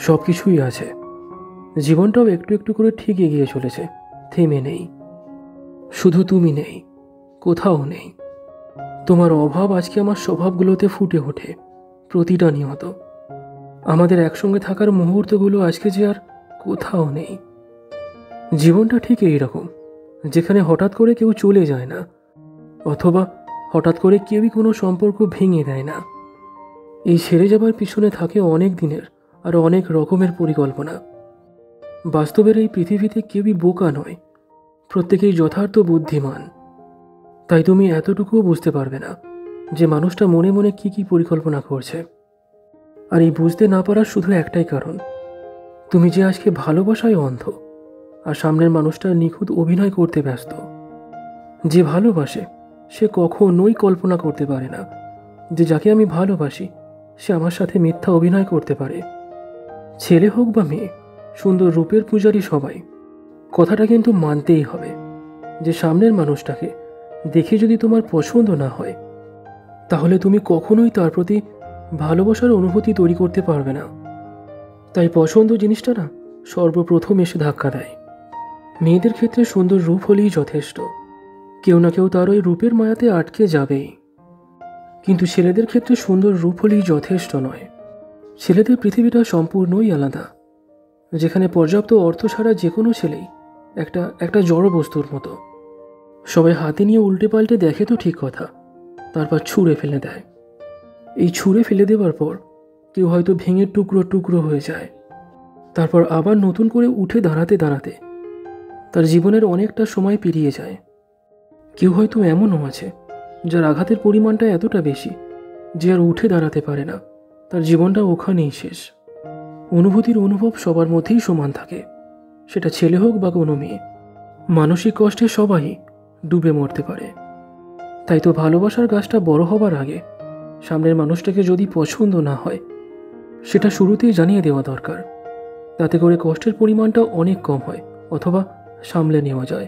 সব কিছুই আছে, জীবনটাও একটু একটু করে ঠিক এগিয়ে চলেছে, থেমে নেই। শুধু তুমি নেই, কোথাও নেই। তোমার অভাব আজকে আমার স্বভাবগুলোতে ফুটে ওঠে প্রতিটা নিয়ত। আমাদের একসঙ্গে থাকার মুহূর্তগুলো আজকে যে আর কোথাও নেই। জীবনটা ঠিক এইরকম, যেখানে হঠাৎ করে কেউ চলে যায় না, অথবা হঠাৎ করে কেউই কোনো সম্পর্ক ভেঙে দেয় না। এই ছেড়ে যাবার পিছনে থাকে অনেক দিনের আর অনেক রকমের পরিকল্পনা। বাস্তবের এই পৃথিবীতে কেউই বোকা নয়, প্রত্যেকেই যথার্থ বুদ্ধিমান। তাই তুমি এতটুকুও বুঝতে পারবে না যে মানুষটা মনে মনে কি কি পরিকল্পনা করছে। আর এই বুঝতে না পারার শুধু একটাই কারণ, তুমি যে আজকে ভালোবাসায় অন্ধ আর সামনের মানুষটা নিখুঁত অভিনয় করতে ব্যস্ত। যে ভালোবাসে সে কখনোই কল্পনা করতে পারে না যে যাকে আমি ভালোবাসি সে আমার সাথে মিথ্যা অভিনয় করতে পারে। ছেলে হোক বা মেয়ে, সুন্দর রূপের পূজারী সবাই, কথাটা কিন্তু মানতেই হবে যে সামনের মানুষটাকে দেখে যদি তোমার পছন্দ না হয়, তাহলে তুমি কখনোই তার প্রতি ভালোবাসার অনুভূতি তৈরি করতে পারবে না। তাই পছন্দ জিনিসটা না সর্বপ্রথম এসে ধাক্কা দেয়। মেয়েদের ক্ষেত্রে সুন্দর রূপ হলেই যথেষ্ট, কেউ না কেউ তার ওই রূপের মায়াতে আটকে যাবেই। কিন্তু ছেলেদের ক্ষেত্রে সুন্দর রূপ হলেই যথেষ্ট নয়। ছেলেদের পৃথিবীটা সম্পূর্ণই আলাদা, যেখানে পর্যাপ্ত অর্থ ছাড়া যে কোনো ছেলেই একটা জড় বস্তুর মতো। সবাই হাতে নিয়ে উল্টে পাল্টে দেখে তো ঠিক কথা, তারপর ছুঁড়ে ফেলে দেয়। এই ছুঁড়ে ফেলে দেওয়ার পর কেউ হয়তো ভেঙে টুকরো টুকরো হয়ে যায়, তারপর আবার নতুন করে উঠে দাঁড়াতে দাঁড়াতে তার জীবনের অনেকটা সময় পেরিয়ে যায়। কেউ হয়তো এমনও আছে যার আঘাতের পরিমাণটা এতটা বেশি যে আর উঠে দাঁড়াতে পারে না, তার জীবনটা ওখানেই শেষ। অনুভূতির অনুভব সবার মধ্যেই সমান থাকে, সেটা ছেলে হোক বা কোনো মেয়ে। মানসিক কষ্টে সবাই ডুবে মরতে পারে। তাই তো ভালোবাসার গাছটা বড় হবার আগে সামনের মানুষটাকে যদি পছন্দ না হয়, সেটা শুরুতেই জানিয়ে দেওয়া দরকার। তাতে করে কষ্টের পরিমাণটা অনেক কম হয়, অথবা সামলে নেওয়া যায়।